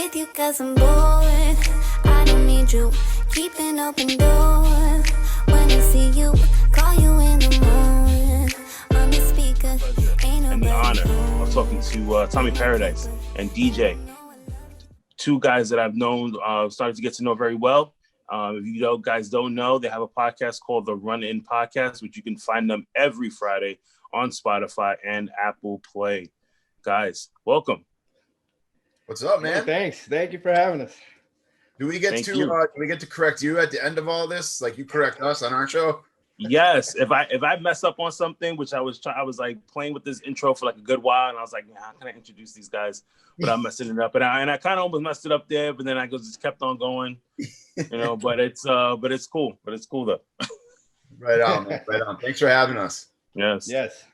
with you 'cause I'm bored. I don't need you keeping open doors. When I see you, call you in the morning. On the speaker, ain't And the nobody honor home. of talking to Tommy Paradise and DJ, two guys that I've known, started to get to know very well. If you guys don't know, they have a podcast called The Run In Podcast, which you can find them every Friday on Spotify and Apple Play. Guys, welcome. What's up, man? Hey, thanks. Thank you for having us. Do we get to correct you at the end of all this? Like you correct us on our show? Yes, if I mess up on something, which I was like playing with this intro for like a good while, and I was like, yeah, how can I introduce these guys without messing it up? And I kind of almost messed it up there, but then I just kept on going, But it's cool. But it's cool though. Right on, man. Right on. Thanks for having us. Yes. Yes.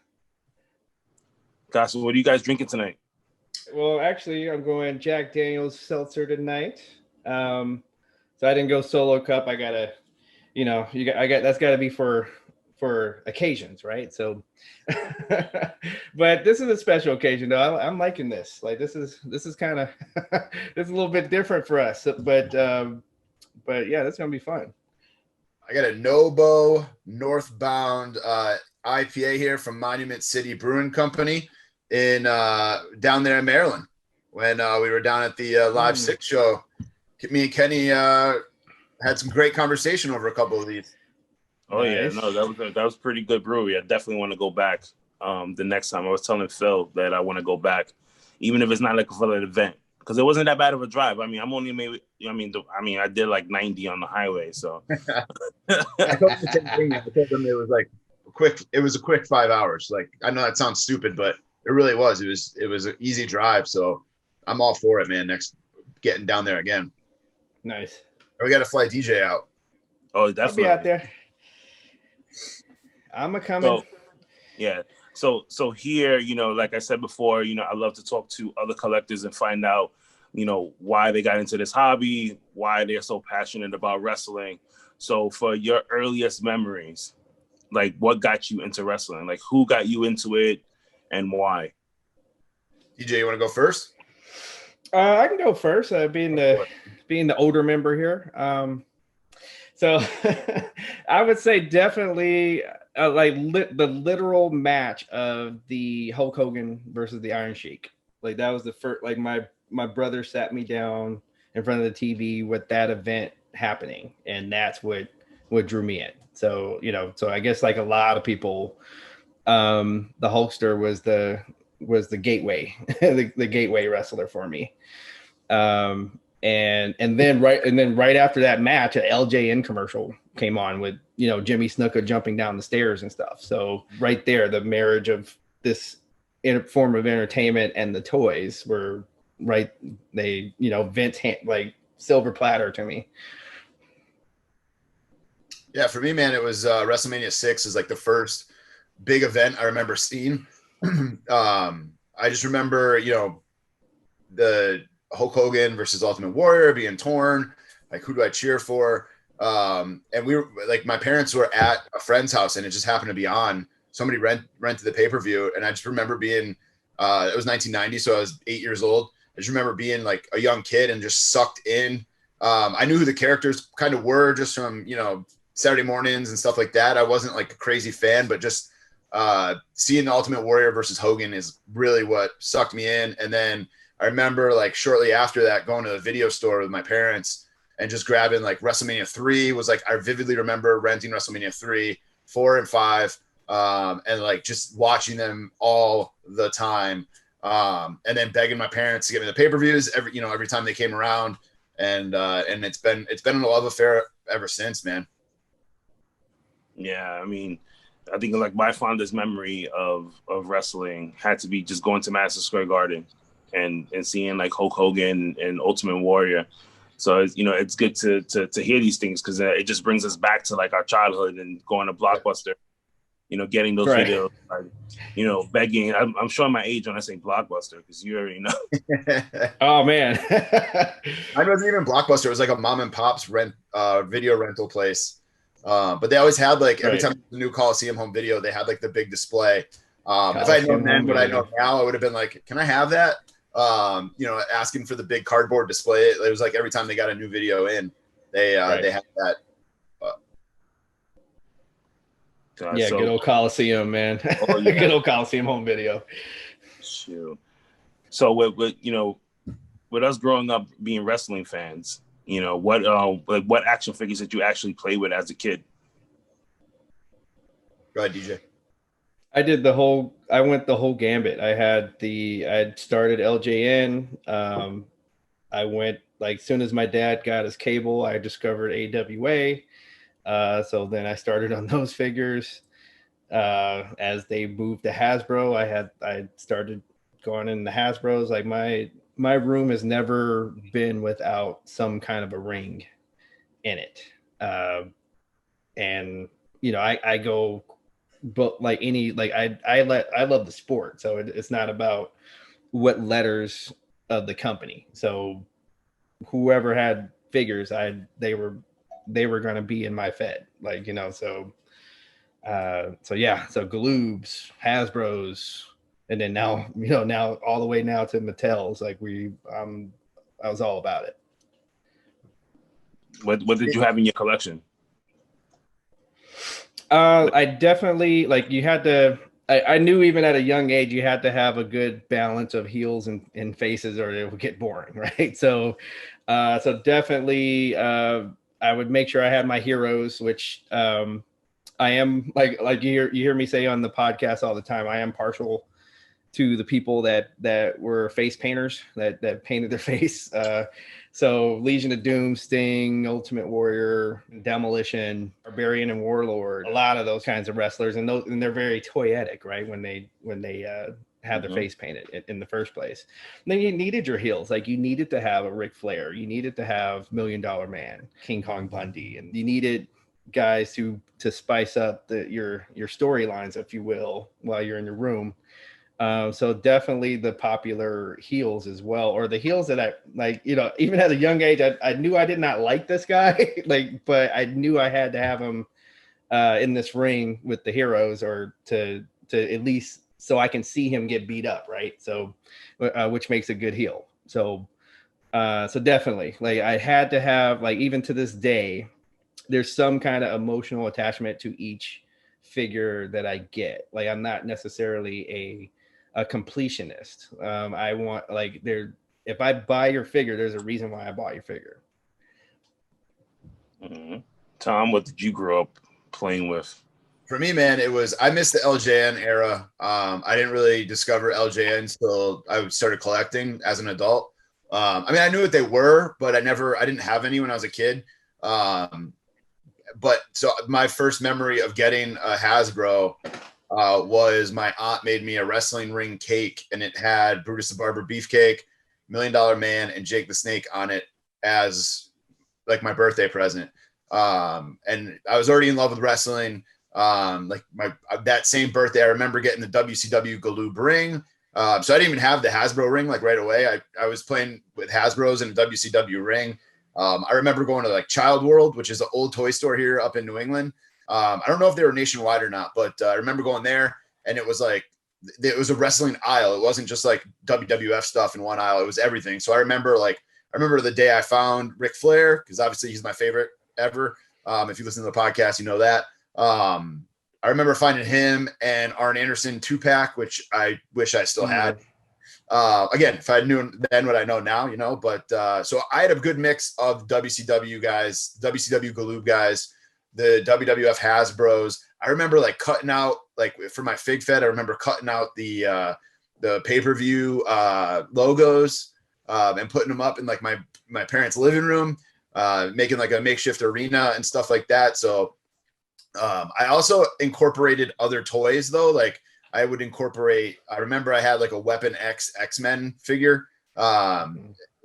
Guys, so what are you guys drinking tonight? Well, actually, I'm going Jack Daniel's Seltzer tonight. So I didn't go solo cup. I gotta, that's got to be for occasions, right? So, but this is a special occasion, though. I'm liking this. Like this is kind of this is a little bit different for us, but yeah, that's gonna be fun. I got a Nobo Northbound IPA here from Monument City Brewing Company in down there in Maryland. When we were down at the Live 6 show, me and Kenny had some great conversation over a couple of these. Oh Nice. yeah, no, that was pretty good brewery. I definitely want to go back the next time. I was telling Phil that I want to go back, even if it's not like for an event, because it wasn't that bad of a drive. I mean, I did like 90 on the highway, so. I told them the same thing. I told them it was like it was a quick 5 hours. Like I know that sounds stupid, but it really was. It was an easy drive, so I'm all for it, man. Next, getting down there again. Nice. We got to fly DJ out. Oh, I'll definitely. be out there. I'm a coming. So, yeah. So here, like I said before, I love to talk to other collectors and find out, why they got into this hobby, why they're so passionate about wrestling. So for your earliest memories, like what got you into wrestling? Like who got you into it and why? DJ, you want to go first? I can go first, being the older member here. So I would say definitely the literal match of the Hulk Hogan versus the Iron Sheik. Like that was the first. Like my brother sat me down in front of the TV with that event happening, and that's what drew me in. So so I guess like a lot of people, the Hulkster was the gateway, the gateway wrestler for me. And then right after that match, an LJN commercial came on with Jimmy Snuka jumping down the stairs and stuff. So right there, the marriage of this form of entertainment and the toys were right. They Vince like silver platter to me. Yeah, for me, man, it was WrestleMania 6 is like the first big event I remember seeing. I just remember, the Hulk Hogan versus Ultimate Warrior being torn. Like, who do I cheer for? And we were like, my parents were at a friend's house and it just happened to be on. Somebody rented the pay-per-view. And I just remember being, it was 1990. So I was 8 years old. I just remember being like a young kid and just sucked in. I knew who the characters kind of were just from, Saturday mornings and stuff like that. I wasn't like a crazy fan, but just seeing the Ultimate Warrior versus Hogan is really what sucked me in. And then I remember like shortly after that going to the video store with my parents and just grabbing like WrestleMania 3 was like, I vividly remember renting WrestleMania 3, 4 and 5 and like just watching them all the time. And then begging my parents to get me the pay-per-views every time they came around. And it's been a love affair ever since, man. Yeah, I mean, I think like my fondest memory of wrestling had to be just going to Madison Square Garden and seeing like Hulk Hogan and Ultimate Warrior. So it's good to hear these things because it just brings us back to like our childhood and going to Blockbuster, getting those Right. videos, like, begging. I'm showing my age when I say Blockbuster because you already know. Oh man. Mine wasn't even Blockbuster. It was like a mom and pop's video rental place. But they always had like every time the new Coliseum home video, they had like the big display. If I had known then what I know now, I would have been like, can I have that? asking for the big cardboard display. It was like every time they got a new video in, they had that. Yeah, good old Coliseum, man. Oh, yeah. Good old Coliseum home video. Shoot. So with us growing up being wrestling fans, what action figures did you actually play with as a kid? Go ahead, DJ. I went the whole gambit. I started LJN. I went like soon as my dad got his cable, I discovered AWA. So then I started on those figures. As they moved to Hasbro, I started going in the Hasbros. Like my room has never been without some kind of a ring in it. And I go, but like I love the sport, so it's not about what letters of the company. So whoever had figures, they were going to be in my fed, so Galoobs, Hasbros, and then now all the way now to Mattel's. Like I was all about it. What did you have in your collection? I definitely you had to. I knew even at a young age you had to have a good balance of heels and faces, or it would get boring, right? So definitely, I would make sure I had my heroes, which I am like you hear me say on the podcast all the time. I am partial to the people that were face painters that painted their face. So Legion of Doom, Sting, Ultimate Warrior, Demolition, Barbarian, and Warlord. A lot of those kinds of wrestlers, and they're very toyetic, right? When they have their face painted in the first place. And then you needed your heels. Like you needed to have a Ric Flair. You needed to have $1 Million Man, King Kong Bundy, and you needed guys to spice up your storylines, if you will, while you're in your room. So definitely the popular heels as well, or the heels that I like, even at a young age, I knew I did not like this guy, but I knew I had to have him in this ring with the heroes, or to at least so I can see him get beat up, right? So, which makes a good heel. So definitely, I had to have, even to this day, there's some kind of emotional attachment to each figure that I get. I'm not necessarily a completionist. I want if I buy your figure, there's a reason why I bought your figure. Mm-hmm. Tom, what did you grow up playing with? For me, man, I missed the LJN era. I didn't really discover LJN until I started collecting as an adult. I knew what they were, but I didn't have any when I was a kid. But so my first memory of getting a Hasbro was my aunt made me a wrestling ring cake, and it had Brutus the Barber Beefcake, $1 Million Man, and Jake the Snake on it as my birthday present. And I was already in love with wrestling. That same birthday, I remember getting the WCW Galoob ring. So I didn't even have the Hasbro ring right away. I was playing with Hasbros and a WCW ring. I remember going to Child World, which is an old toy store here up in New England. I don't know if they were nationwide or not, but I remember going there, and it was a wrestling aisle. It wasn't just WWF stuff in one aisle. It was everything. So I remember the day I found Ric Flair, because obviously he's my favorite ever. If you listen to the podcast, you know that. I remember finding him and Arn Anderson 2-pack, which I wish I still had. Again, if I knew then what I know now, but so I had a good mix of WCW guys, WCW Galoob guys, the WWF Hasbros. I remember cutting out, for my Fig Fed, I remember cutting out the pay-per-view logos and putting them up in my parents' living room, making a makeshift arena and stuff like that. So I also incorporated other toys though. I would incorporate, I remember I had a Weapon X-Men figure.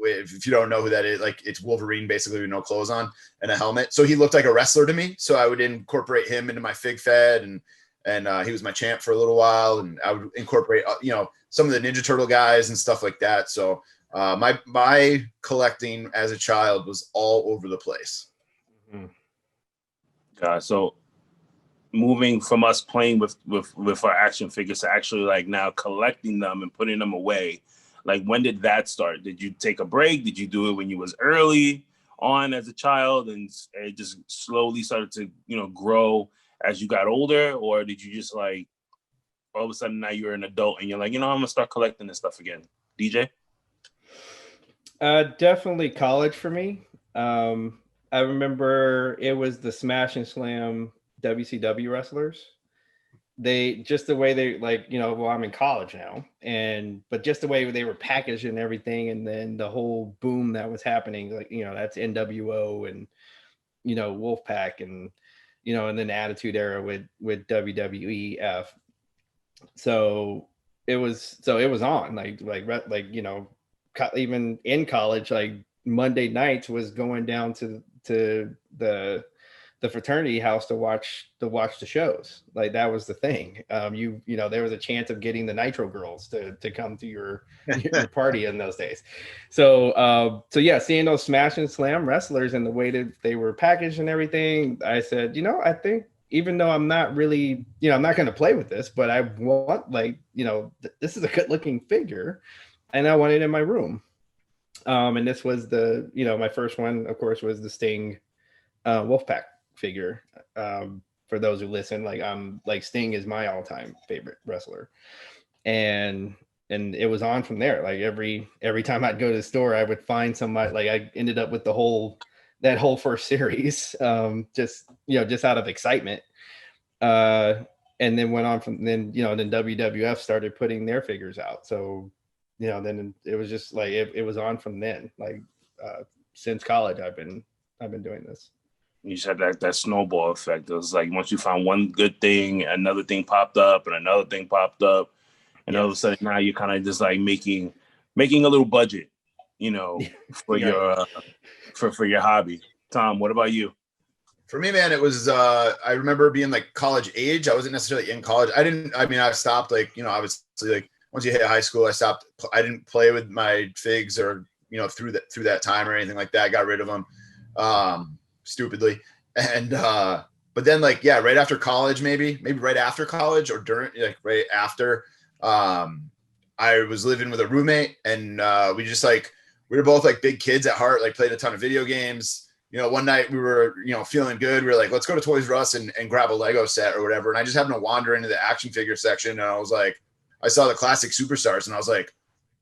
If you don't know who that is, it's Wolverine basically with no clothes on and a helmet. So he looked like a wrestler to me. So I would incorporate him into my Fig Fed, and he was my champ for a little while. And I would incorporate, some of the Ninja Turtle guys and stuff like that. So my collecting as a child was all over the place. So moving from us playing with our action figures to actually now collecting them and putting them away. Like, when did that start? Did you take a break? Did you do it when you was early on as a child, and it just slowly started to, grow as you got older? Or did you just like, all of a sudden now you're an adult and you're like, I'm gonna start collecting this stuff again? DJ? Definitely college for me. I remember it was the Smash and Slam WCW wrestlers. They just the way they like, well, I'm in college now, but just the way they were packaged and everything, and then the whole boom that was happening, like, that's NWO and Wolfpack and and then the Attitude Era with WWEF. So it was on even in college, like Monday nights was going down to the fraternity house to watch the shows. Like, that was the thing. There was a chance of getting the Nitro Girls to come to your party in those days. So yeah, seeing those Smash and Slam wrestlers and the way that they were packaged and everything, I said, I think, even though I'm not really, I'm not going to play with this, but I want, this is a good looking figure, and I want it in my room. And this was my first one, of course, was the Sting Wolfpack figure. For those who listen, Sting is my all-time favorite wrestler, and it was on from there. Like, every time I'd go to the store, I would find somebody. Like, I ended up with that whole first series, just out of excitement. And then went on from then WWF started putting their figures out. So, then it was just like, it was on from then. Like, since college, I've been doing this. You said that snowball effect. It was like, once you found one good thing, another thing popped up, and another thing popped up, and all of a sudden now you're kind of just like making a little budget, for your for your hobby. Tom, what about you? For me, man, it was, I remember being like college age. I wasn't necessarily in college. I stopped, like, obviously, like, once you hit high school, I stopped. I didn't play with my figs or, through that time or anything like that. I got rid of them, stupidly. And, but then, like, yeah, right after college, maybe right after college or during, like, right after, I was living with a roommate, and, we were both like big kids at heart, like played a ton of video games. One night we were, feeling good. We were like, let's go to Toys R Us and grab a Lego set or whatever. And I just happened to wander into the action figure section, and I was like, I saw the classic superstars, and I was like,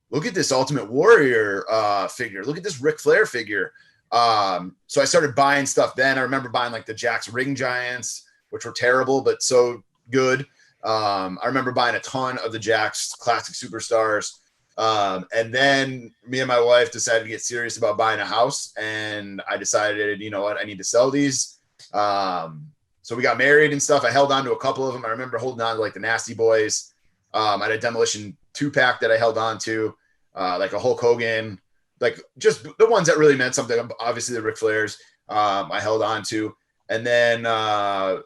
look at this Ultimate Warrior figure. Look at this Ric Flair figure. So I started buying stuff then. I remember buying like the Jakks Ring Giants, which were terrible, but so good. I remember buying a ton of the Jakks classic superstars. And then me and my wife decided to get serious about buying a house, and I decided, I need to sell these. So we got married and stuff. I held on to a couple of them. I remember holding on to like the Nasty Boys. I had a Demolition 2-pack that I held on to, like a Hulk Hogan, like just the ones that really meant something. Obviously the Ric Flairs, I held on to. And then I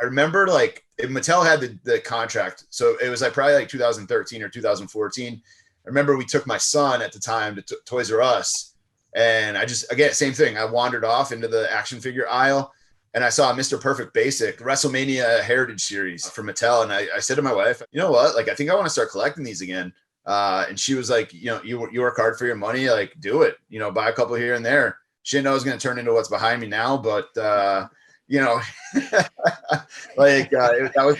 remember, like, Mattel had the contract. So it was like probably like 2013 or 2014. I remember we took my son at the time to Toys R Us, and I just, again, same thing. I wandered off into the action figure aisle, and I saw Mr. Perfect Basic WrestleMania Heritage Series from Mattel. And I said to my wife, you know what? Like, I think I want to start collecting these again. And she was like, you work hard for your money, like, do it, buy a couple here and there. She didn't know it was going to turn into what's behind me now, but, like, that was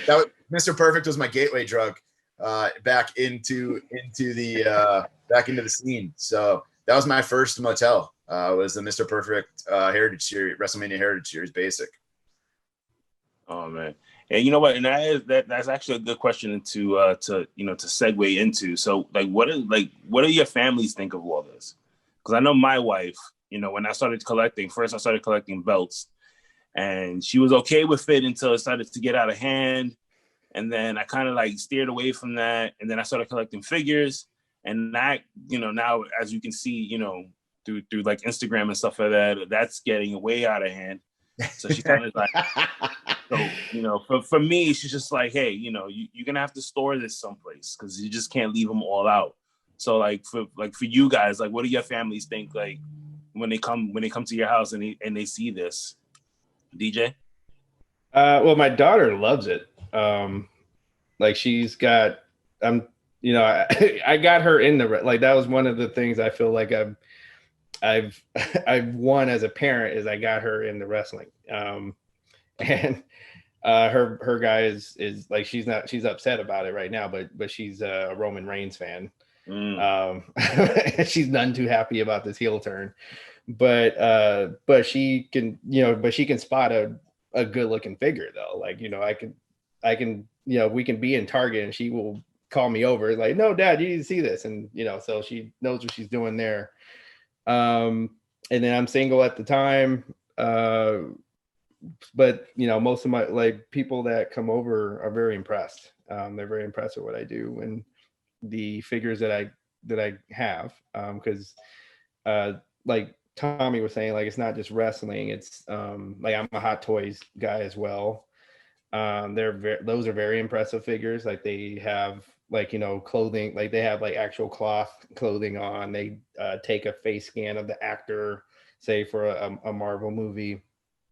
Mr. Perfect was my gateway drug, back into the scene. So that was my first Mattel, was the Mr. Perfect Heritage Series, WrestleMania Heritage Series Basic. Oh man, and you know what? And that's actually a good question to segue into. So, like, what do your families think of all this? Because I know my wife, when I started collecting, first I started collecting belts, and she was okay with it until it started to get out of hand. And then I kind of like steered away from that. And then I started collecting figures. And that, now, as you can see, through like Instagram and stuff like that, that's getting way out of hand. So she kind of like, so, for me, she's just like, hey, you're going to have to store this someplace, because you just can't leave them all out. So for you guys, like, what do your families think, like, when they come to your house and they see this? DJ? Well, my daughter loves it. Like, she's got, you know, I got her in the like that was one of the things I feel like I've I've won as a parent is I got her into wrestling. And her guy is like she's upset about it right now, but she's a Roman Reigns fan. She's none too happy about this heel turn, but she can spot a good looking figure though. Like, you know, I can, you know, we can be in Target and she will call me over like, no, Dad, you need to see this. And, you know, so she knows what she's doing there. And then I'm single at the time. But, you know, most of my like people that come over are very impressed. They're very impressed with what I do and the figures that I have. Because like Tommy was saying, like, it's not just wrestling. It's like I'm a Hot Toys guy as well. Those are very impressive figures. Like they have like, you know, clothing, like they have like actual cloth clothing on. They take a face scan of the actor, say for a Marvel movie.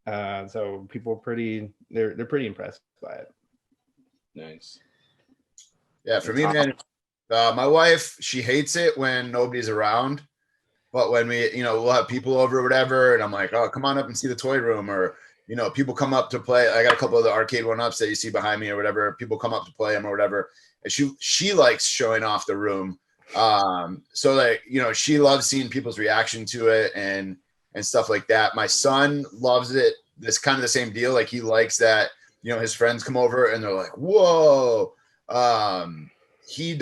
So people are they're pretty impressed by it. Nice. Yeah, for me, man, my wife, she hates it when nobody's around. But when we'll have people over or whatever, and I'm like, oh, come on up and see the toy room, or, you know, people come up to play. I got a couple of the arcade one-ups that you see behind me or whatever. People come up to play them or whatever. And she likes showing off the room. So like, you know, she loves seeing people's reaction to it and stuff like that. My son loves it. This kind of the same deal. Like he likes that, you know, his friends come over and they're like, whoa. He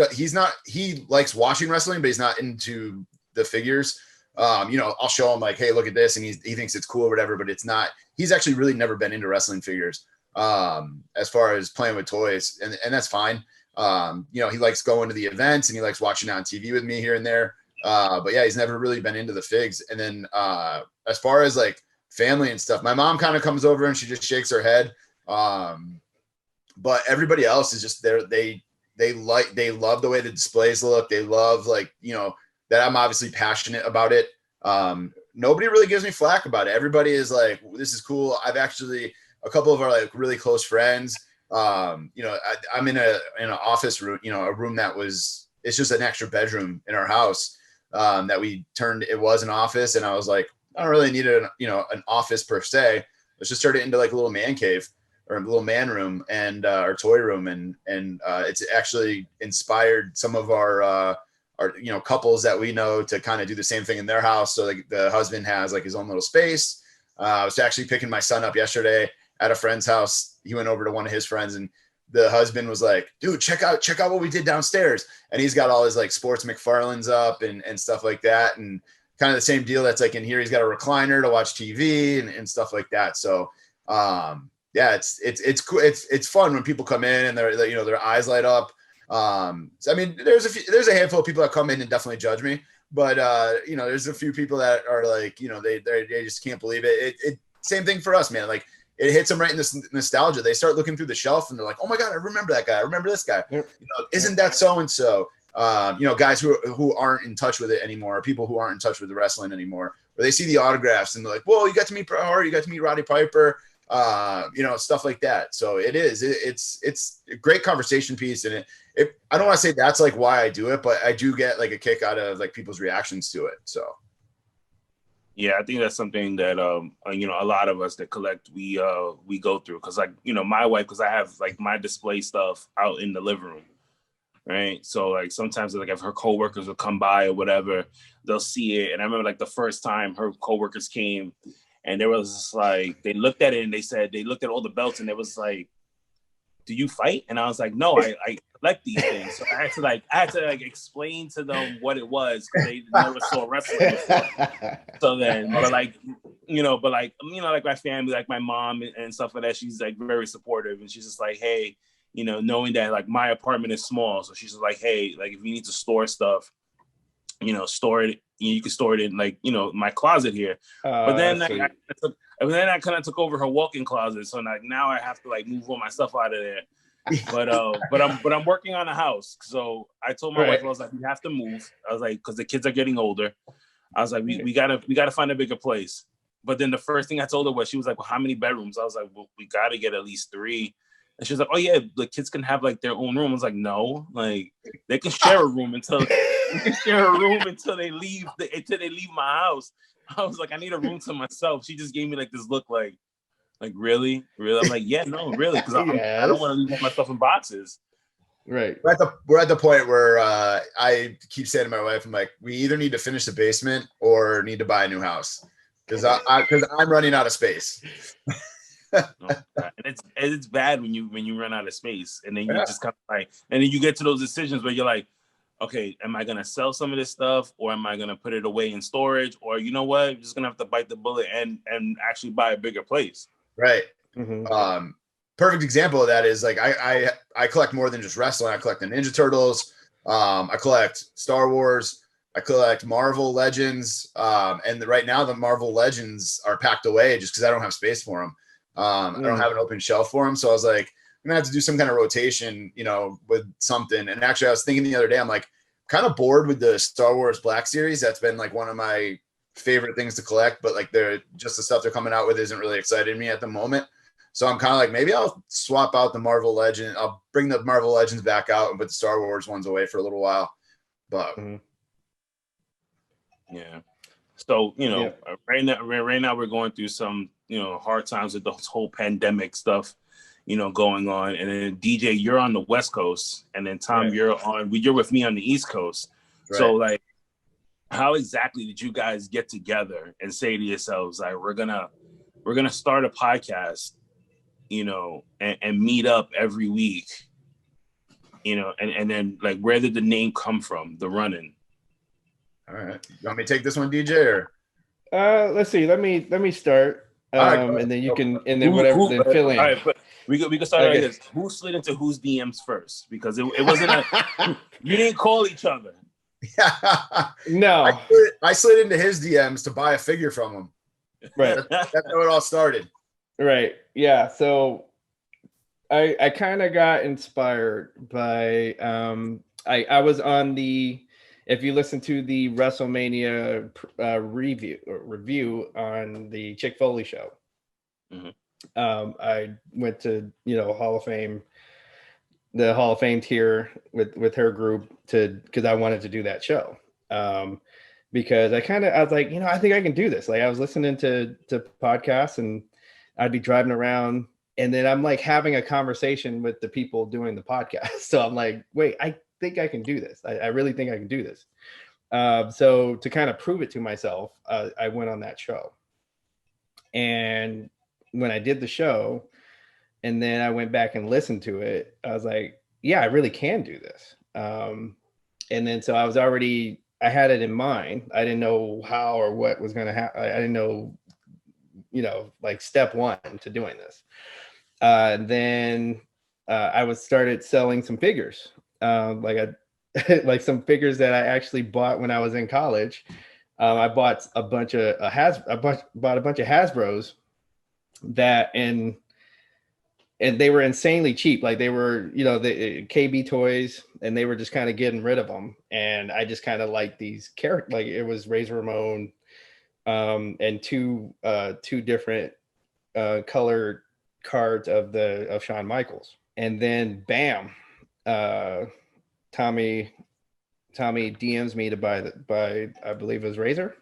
likes watching wrestling, but he's not into the figures. You know, I'll show him like, hey, look at this. And he thinks it's cool or whatever, but it's not, he's actually really never been into wrestling figures, as far as playing with toys, and that's fine. You know, he likes going to the events and he likes watching it on TV with me here and there. But yeah, he's never really been into the figs. And then, as far as like family and stuff, my mom kind of comes over and she just shakes her head. But everybody else is just there. They love the way the displays look. They love, like, you know, that I'm obviously passionate about it. Nobody really gives me flack about it. Everybody is like, this is cool. I've actually, a couple of our like really close friends, you know, I'm in an office room, you know, a room it's just an extra bedroom in our house, that we turned, it was an office. And I was like, I don't really need an office per se. Let's just turn it into like a little man cave or a little man room and our toy room. And it's actually inspired some of our, you know, couples that we know to kind of do the same thing in their house. So like the husband has like his own little space. I was actually picking my son up yesterday at a friend's house. He went over to one of his friends and the husband was like, dude, check out what we did downstairs. And he's got all his like sports McFarlane's up and stuff like that. And kind of the same deal that's like in here. He's got a recliner to watch TV and stuff like that. So, yeah, it's cool. It's fun when people come in and they're, you know, their eyes light up. So, I mean, there's a handful of people that come in and definitely judge me, but, you know, there's a few people that are like, you know, they just can't believe it. Same thing for us, man. Like it hits them right in this nostalgia. They start looking through the shelf and they're like, oh my God, I remember that guy. I remember this guy. Yep. You know, isn't that so-and-so? You know, guys who aren't in touch with it anymore, or people who aren't in touch with the wrestling anymore, where they see the autographs and they're like, whoa, you got to meet Bret Hart, you got to meet Roddy Piper, you know, stuff like that. So it's a great conversation piece. And I don't want to say that's like why I do it, but I do get like a kick out of like people's reactions to it. So. Yeah, I think that's something that, you know, a lot of us that collect, we go through. Cause like, you know, my wife, cause I have like my display stuff out in the living room. Right. So like sometimes like if her coworkers will come by or whatever, they'll see it. And I remember like the first time her coworkers came and there was just like, they looked at it and they looked at all the belts and it was like, do you fight? And I was like, no, I collect these things. So I had to explain to them what it was because they never saw wrestling before. So then, but like my family, like my mom and stuff like that, she's like very supportive and she's just like, hey, you know, knowing that like my apartment is small. So she's like, hey, like if you need to store stuff, you know, store it, you can store it in like, you know, my closet here. But then I kind of took over her walk-in closet. So like now I have to like move all my stuff out of there. But I'm working on a house. So I told my wife, I was like, we have to move. I was like, because the kids are getting older. I was like, we gotta find a bigger place. But then the first thing I told her was, she was like, well, how many bedrooms? I was like, well, we gotta get at least 3. And she's like, oh yeah, the kids can have like their own room. I was like, no, like they can share a room until they leave my house. I was like, I need a room to myself. She just gave me like this look like really? I'm like, yeah, no, really, because I don't want to leave myself in boxes. Right. We're at the point where I keep saying to my wife, I'm like, we either need to finish the basement or need to buy a new house because I'm running out of space. And it's bad when you run out of space, and then you just kind of like, and then you get to those decisions where you're like, okay, am I gonna sell some of this stuff, or am I gonna put it away in storage, or you know what, I'm just gonna have to bite the bullet and actually buy a bigger place. Right. Mm-hmm. Perfect example of that is like I collect more than just wrestling. I collect the Ninja Turtles. I collect Star Wars. I collect Marvel Legends. And right now the Marvel Legends are packed away just because I don't have space for them. I don't have an open shelf for them. So I was like, I'm gonna have to do some kind of rotation, with something. And actually, I was thinking the other day, I'm like kind of bored with the Star Wars Black Series. That's been like one of my favorite things to collect, but like the stuff they're coming out with isn't really exciting me at the moment. So I'm kind of like, maybe I'll swap out the Marvel Legend. I'll bring the Marvel Legends back out and put the Star Wars ones away for a little while. But yeah. So, right now we're going through some, hard times with the whole pandemic stuff, going on. And then DJ, you're on the West Coast, and then Tom, you're with me on the East Coast. Right. So like, how exactly did you guys get together and say to yourselves, like, we're gonna start a podcast, and meet up every week, and then like, where did the name come from, the Running? All right, you want me to take this one, DJ, or? Let's see. Let me start, and then you can, and then whatever, then fill in. All right, but we can start like this. Who slid into whose DMs first? Because it wasn't you didn't call each other. No, I slid into his DMs to buy a figure from him. Right. That's how it all started. Right. Yeah. So I kind of got inspired by I was on the, if you listen to the WrestleMania review on the Chick Foley show, I went to Hall of Fame, the Hall of Fame tier with her group because I wanted to do that show. Because I was like, I think I can do this. Like I was listening to podcasts, and I'd be driving around, and then I'm like having a conversation with the people doing the podcast. So I'm like, wait, I think I can do this. I really think I can do this. So to kind of prove it to myself, I went on that show. And when I did the show, and then I went back and listened to it, I was like, yeah, I really can do this. And then so I had it in mind. I didn't know how or what was going to happen. I didn't know, like step one to doing this. Then I started selling some figures, like some figures that I actually bought when I was in college. I bought a bunch of Hasbros and they were insanely cheap. Like they were, the KB toys, and they were just kind of getting rid of them. And I just kind of like these characters, like it was Razor Ramon, and two different color cards of Shawn Michaels. And then bam, Tommy DMs me to buy I believe it was Razor,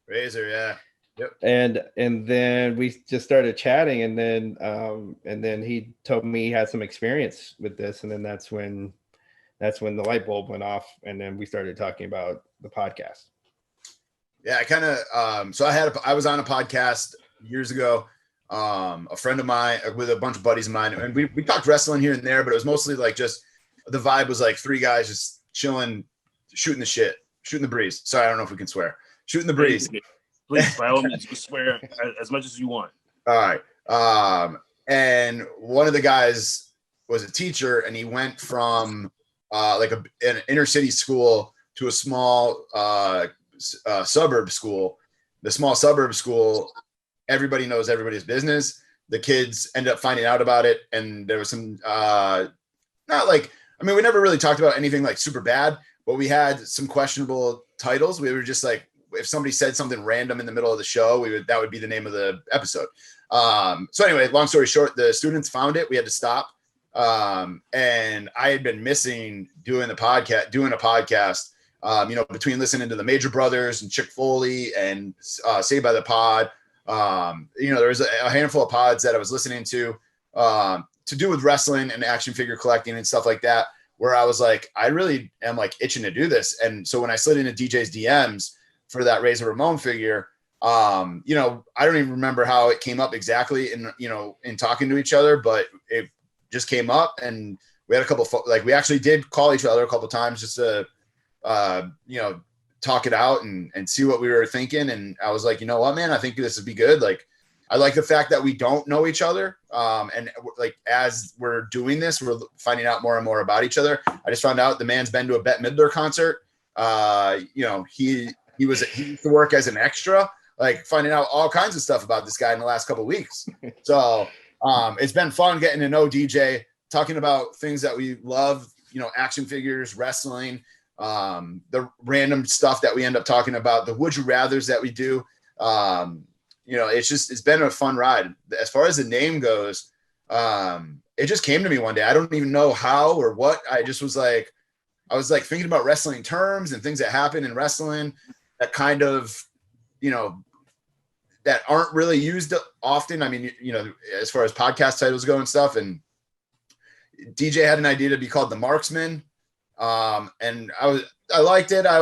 yeah. Yep. And then we just started chatting, and then he told me he had some experience with this, and then that's when the light bulb went off, and then we started talking about the podcast. Yeah, I kind of so I was on a podcast years ago. A friend of mine with a bunch of buddies of mine, and we talked wrestling here and there, but it was mostly like just the vibe was like three guys just chilling, shooting the breeze. Sorry, I don't know if we can swear. Shooting the breeze. Please, by all means, you can swear as much as you want. All right. And one of the guys was a teacher, and he went from like an inner city school to a small suburb school. The small suburb school, everybody knows everybody's business. The kids ended up finding out about it, and there was some we never really talked about anything like super bad, but we had some questionable titles. We were just like, if somebody said something random in the middle of the show, that would be the name of the episode. So anyway, long story short, the students found it. We had to stop. And I had been missing doing a podcast, between listening to the Major Brothers and Chick Foley and Saved by the Pod. There was a handful of pods that I was listening to do with wrestling and action figure collecting and stuff like that, where I was like, I really am like itching to do this. And so when I slid into DJ's DMs for that Razor Ramon figure, I don't even remember how it came up exactly in talking to each other, but it just came up, and we had a couple we actually did call each other a couple times just to, talk it out and see what we were thinking. And I was like, you know what, man, I think this would be good. Like, I like the fact that we don't know each other. And like, as we're doing this, we're finding out more and more about each other. I just found out the man's been to a Bette Midler concert. He used to work as an extra, like finding out all kinds of stuff about this guy in the last couple of weeks. So it's been fun getting to know DJ, talking about things that we love, action figures, wrestling, the random stuff that we end up talking about, the would you rathers that we do. It's been a fun ride. As far as the name goes, it just came to me one day. I don't even know how or what. I was thinking about wrestling terms and things that happen in wrestling that kind of, that aren't really used often. I mean, as far as podcast titles go and stuff, and DJ had an idea to be called The Marksman. And I liked it. I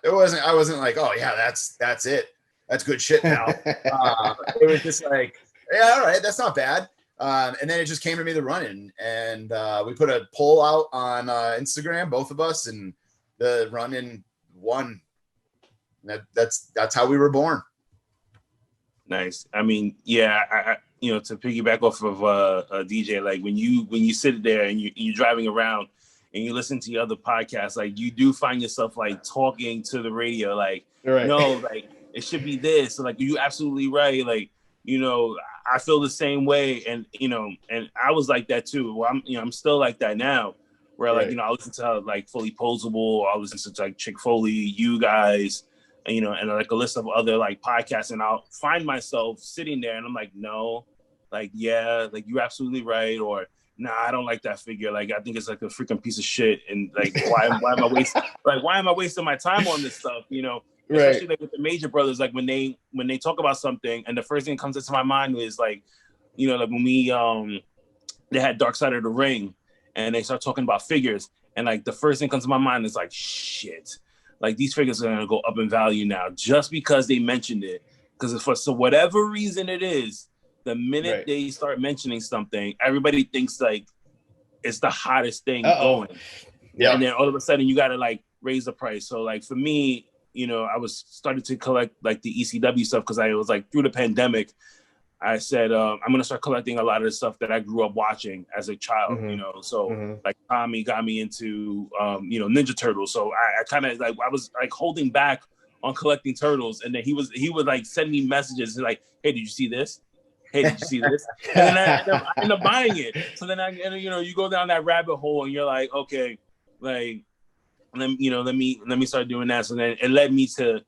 wasn't like, oh yeah, that's it. That's good shit now. It was just like, yeah, all right, that's not bad. And then it just came to me, the run-in, and we put a poll out on Instagram, both of us, and the run-in won. That's how we were born. Nice. I mean, yeah, I to piggyback off of a DJ, like when you sit there and you're driving around and you listen to the other podcasts, like you do find yourself like talking to the radio, like, right. No, like it should be this. So, like, you absolutely right. Like, I feel the same way. And, and I was like that too. Well, I'm still like that now, where like, Right. I listen to like Fully Posable, I listen to like Chick Foley, you guys, and like a list of other like podcasts, and I'll find myself sitting there and I'm like, no, like, yeah, like you're absolutely right. Or, nah, I don't like that figure. Like, I think it's like a freaking piece of shit. And like, why am I wasting my time on this stuff? Especially like with the Major Brothers, like when they talk about something, and the first thing that comes into my mind is like, like when we they had Dark Side of the Ring, and they start talking about figures, and like the first thing that comes to my mind is like, shit, like these figures are gonna go up in value now just because they mentioned it. Because for whatever reason it is, the minute they start mentioning something, everybody thinks like it's the hottest thing going. Yeah. And then all of a sudden you gotta like raise the price. So like for me, I was starting to collect like the ECW stuff because I was like, through the pandemic, I said, I'm going to start collecting a lot of the stuff that I grew up watching as a child, like Tommy got me into, Ninja Turtles. So I kind of like, I was like holding back on collecting Turtles. And then he would like send me messages like, hey, did you see this? Hey, did you see this? And then I end up buying it. So then you go down that rabbit hole and you're like, okay, like, let me start doing that. So then it led me to,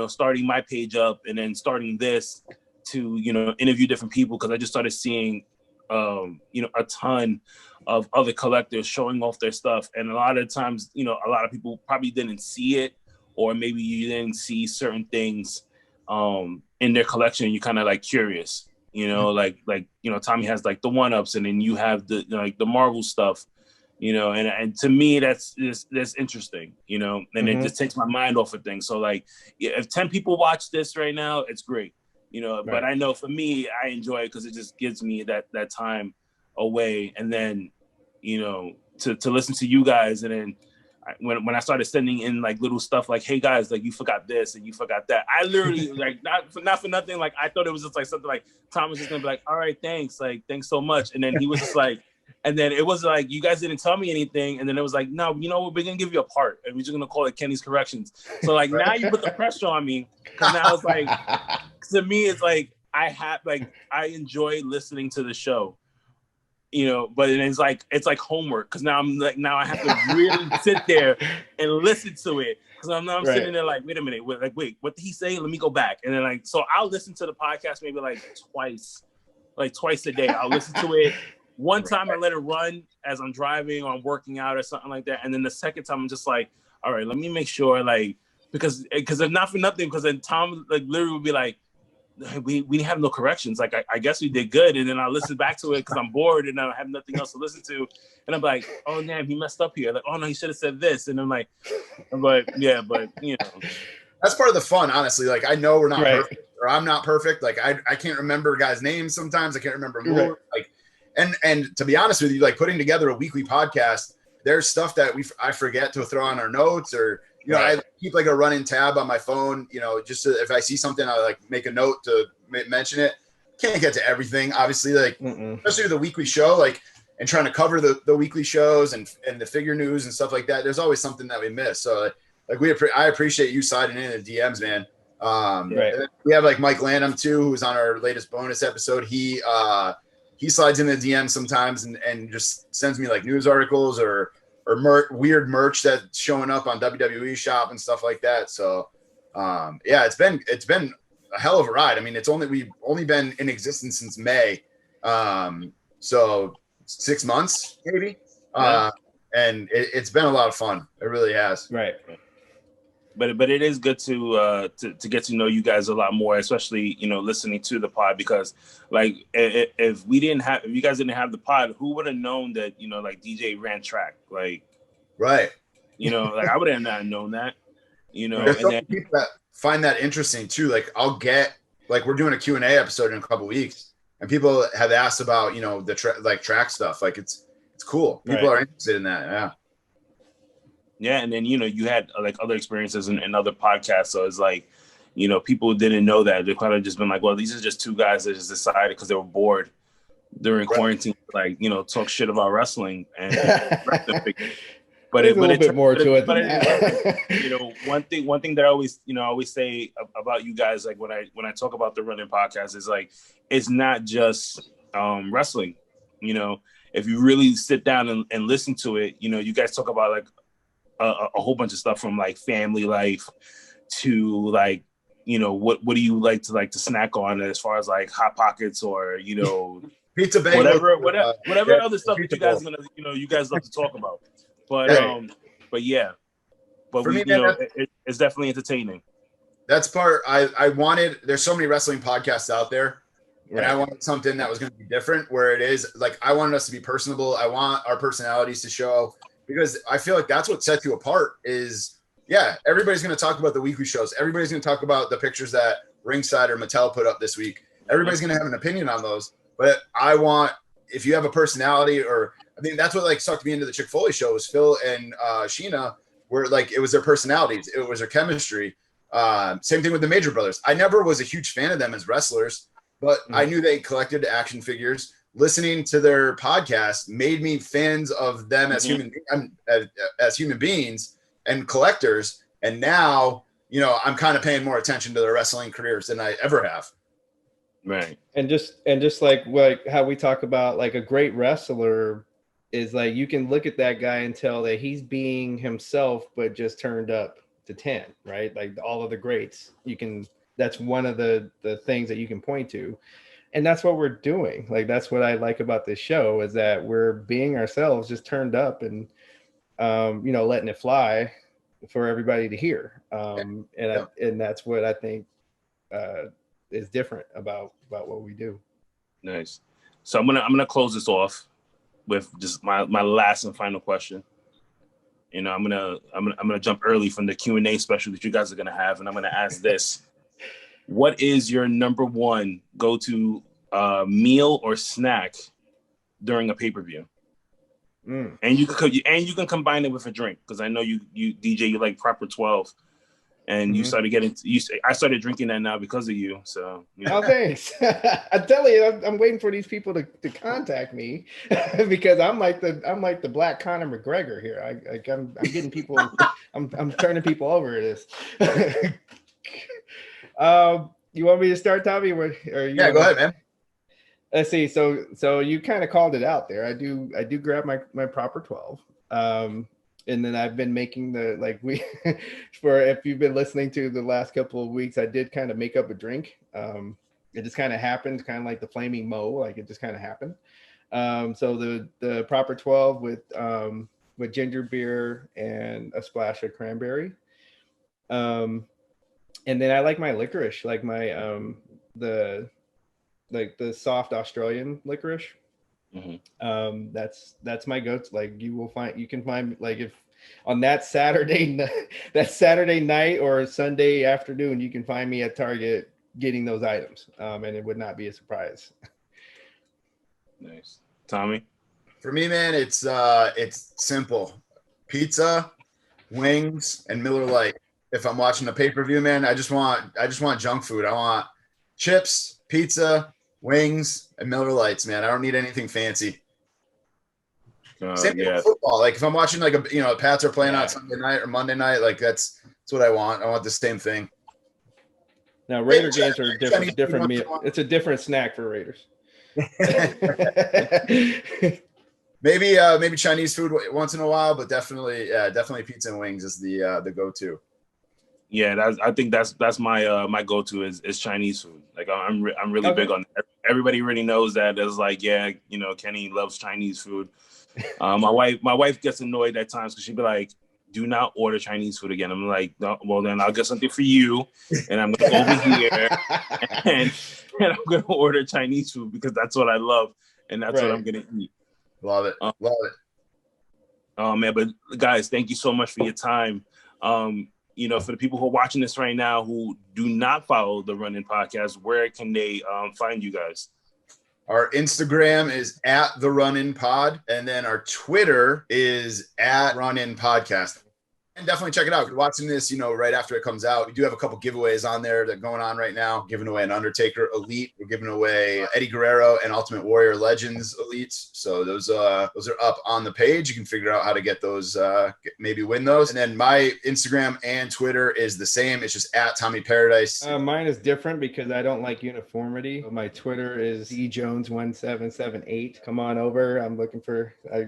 starting my page up, and then starting this to, interview different people. Cause I just started seeing, a ton of other collectors showing off their stuff. And a lot of times, a lot of people probably didn't see it, or maybe you didn't see certain things, in their collection. You're kind of like curious, like, Tommy has like the 1-ups, and then you have the, like the Marvel stuff. And to me, that's interesting, and it just takes my mind off of things. So like, if 10 people watch this right now, it's great, but I know for me, I enjoy it because it just gives me that time away. And then, to listen to you guys. And then when I started sending in like little stuff like, hey guys, like you forgot this and you forgot that. I literally like, not for nothing. Like, I thought it was just like something like Tom was just gonna be like, all right, thanks. Like, thanks so much. And then he was just like, and then it was like, you guys didn't tell me anything. And then it was like, no, we're going to give you a part. And we're just going to call it Kenny's Corrections. So like, now you put the pressure on me. Cause now it's like, to me, it's like, I enjoy listening to the show, but it's like homework. Cause now I have to really sit there and listen to it. Cause I'm sitting there like, wait a minute. Wait, what did he say? Let me go back. And then so I'll listen to the podcast maybe like twice a day. I'll listen to it. One time I let it run as I'm driving or I'm working out or something like that, and then the second time I'm just like, all right, let me make sure, like, because if not for nothing, because then Tom like literally would be like, we have no corrections. Like I guess we did good, and then I listen back to it because I'm bored and I have nothing else to listen to, and I'm like, oh damn, he messed up here. Like, oh no, he should have said this, and I'm like, but you know, That's part of the fun, honestly. Like I know we're not Right. perfect, or I'm not perfect. Like I can't remember guys' names sometimes. I can't remember more. Right. Like, and to be honest with you, like putting together a weekly podcast, there's stuff that I forget to throw on our notes, or you know, Right. I keep like a running tab on my phone. You know, just if I see something, I like make a note to mention it. Can't get to everything, obviously. Like especially with the weekly show, like and trying to cover the weekly shows and the figure news and stuff like that. There's always something that we miss. So like I appreciate you sliding in the DMs, man. Right. We have like Mike Landham too, who's on our latest bonus episode. He slides in the DM sometimes and just sends me like news articles or weird merch that's showing up on WWE Shop and stuff like that. So yeah, it's been a hell of a ride. I mean, we've only been in existence since May, so 6 months maybe. Yeah. And it's been a lot of fun. It really has. Right. But it is good to get to know you guys a lot more, especially, you know, listening to the pod, because like if you guys didn't have the pod, who would have known that, you know, like DJ ran track, like, Right. you know, like I would have not known that, you know. There's And so then many people that find that interesting too. Like I'll get like we're doing a Q&A episode in a couple weeks, and people have asked about, you know, the track stuff. Like it's cool. People are interested in that. Yeah. yeah, and then, you know, you had like other experiences in other podcasts, so it's like, you know, people didn't know that. They kind of just been like, well, these are just two guys that just decided because they were bored during quarantine, like, you know, talk shit about wrestling and but There's a little bit more to it than that. You know, one thing that I always say about you guys, like when I talk about the running podcast, is like, it's not just wrestling. You know, if you really sit down and listen to it, you know, you guys talk about like a whole bunch of stuff, from like family life to like, you know, what do you like to snack on as far as like Hot Pockets or, you know, pizza bagel, whatever other stuff that you guys you guys love to talk about. But yeah, but for me, you know, man, it's definitely entertaining. That's part I wanted. There's so many wrestling podcasts out there, Right. and I wanted something that was going to be different, where it is like I wanted us to be personable. I want our personalities to show, because I feel like that's what sets you apart. Is everybody's going to talk about the weekly shows. Everybody's going to talk about the pictures that Ringside or Mattel put up this week. Everybody's going to have an opinion on those. But I want, if you have a personality, or I mean, that's what like sucked me into the Chick Foley show, was Phil and Sheena, where like it was their personalities, it was their chemistry. Same thing with the Major Brothers. I never was a huge fan of them as wrestlers, but I knew they collected action figures. Listening to their podcast made me fans of them as human beings and collectors. And now, you know, I'm kind of paying more attention to their wrestling careers than I ever have. Right. And just like how we talk about like a great wrestler is like, you can look at that guy and tell that he's being himself, but just turned up to 10, right? Like all of the greats, that's one of the things that you can point to. And that's what we're doing. Like, that's what I like about this show, is that we're being ourselves, just turned up and, you know, letting it fly for everybody to hear. And that's what I think is different about what we do. Nice. So I'm gonna close this off with just my last and final question. You know, I'm gonna jump early from the Q&A special that you guys are gonna have, and I'm gonna ask this: what is your number one go-to meal or snack during a pay-per-view? And you can combine it with a drink, because I know you DJ, you like Proper 12, and you started I started drinking that now because of you. So Oh, thanks. I tell you, I'm waiting for these people to contact me because I'm like the black Conor McGregor here. I'm getting people. I'm turning people over to this. You want me to start, Tommy? Or Yeah, go ahead, man. Let's see. So you kind of called it out there. I do grab my Proper 12. And then I've been making for if you've been listening to the last couple of weeks, I did kind of make up a drink. It just kind of happened, kind of like the flaming Mo, like it just kind of happened. So the proper 12 with ginger beer and a splash of cranberry. And then I like my licorice, like my the soft Australian licorice. Mm-hmm. That's my go-to. Like you can find like if on that Saturday night or Sunday afternoon, you can find me at Target getting those items, and it would not be a surprise. Nice. Tommy? For me, man, it's simple: pizza, wings, and Miller Lite. If I'm watching a pay-per-view, man, I just want junk food. I want chips, pizza, wings, and Miller Lights, man. I don't need anything fancy. Same thing with football. Like if I'm watching like the Pats are playing on Sunday night or Monday night, like that's what I want. I want the same thing. Now Raider games are different meal. It's a different snack for Raiders. maybe Chinese food once in a while, but definitely pizza and wings is the go-to. Yeah, I think that's my go-to is Chinese food. Like I'm really big on that. Everybody already knows that. It's like, Kenny loves Chinese food. My wife gets annoyed at times because she'd be like, do not order Chinese food again. I'm like, no, well then I'll get something for you, and I'm gonna go over here and I'm gonna order Chinese food because that's what I love and that's what I'm gonna eat. Love it. Love it. Oh man, but guys, thank you so much for your time. For the people who are watching this right now who do not follow the Run In Podcast, where can they find you guys? Our Instagram is at the Run In Pod, and then our Twitter is at Run In Podcast. And definitely check it out. If you're watching this, right after it comes out, we do have a couple giveaways on there that are going on right now. Giving away an Undertaker Elite. We're giving away Eddie Guerrero and Ultimate Warrior Legends Elites. So those are up on the page. You can figure out how to get those, maybe win those. And then my Instagram and Twitter is the same. It's just at Tommy Paradise. Mine is different because I don't like uniformity. My Twitter is djones1778. Come on over. I'm looking for as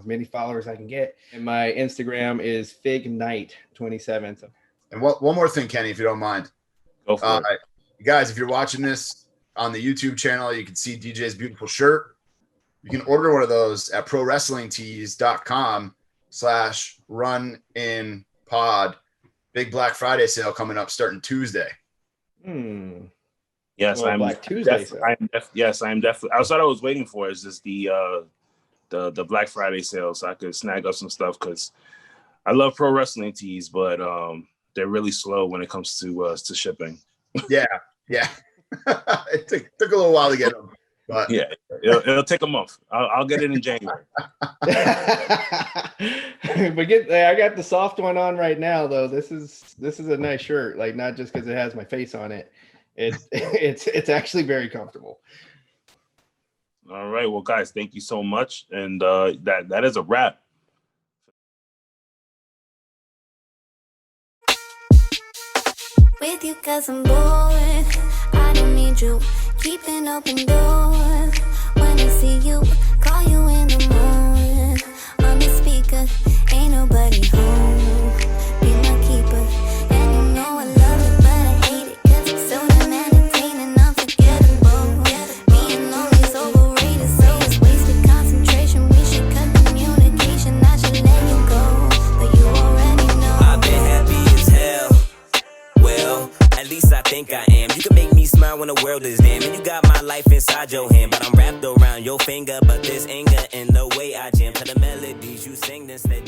many followers I can get. And my Instagram is FigNight27. And one more thing, Kenny, if you don't mind. Go for it. Guys, if you're watching this on the YouTube channel, you can see DJ's beautiful shirt. You can order one of those at prowrestlingtees.com/runinpod. Big Black Friday sale coming up starting Tuesday. Yes, I'm Black Tuesday. Yes, I am definitely. I thought I was waiting for is just the Black Friday sale so I could snag up some stuff because I love pro wrestling tees, but they're really slow when it comes to shipping. Yeah. It took a little while to get them, but yeah, it'll take a month. I'll get it in January. But I got the soft one on right now though. This is a nice shirt, like not just because it has my face on it. It's actually very comfortable. All right, well, guys, thank you so much, and that is a wrap. With you cause I'm bored. I don't need you. Keep an open door. When I see you, call you in the morning. On the speaker, ain't nobody home. Be my keeper. And you know I love it, but I hate it. Cause it's so damn entertaining, unforgettable. Being lonely is overrated, so it's wasted concentration. We should cut communication, I should let you go. But you already know I've been happy as hell. Well, at least I think I am. You can make me smile when the world is damn. And you got my life inside your hand, but I'm wrapped around your finger. But there's anger in the way I jam to the melodies you sing, then steady.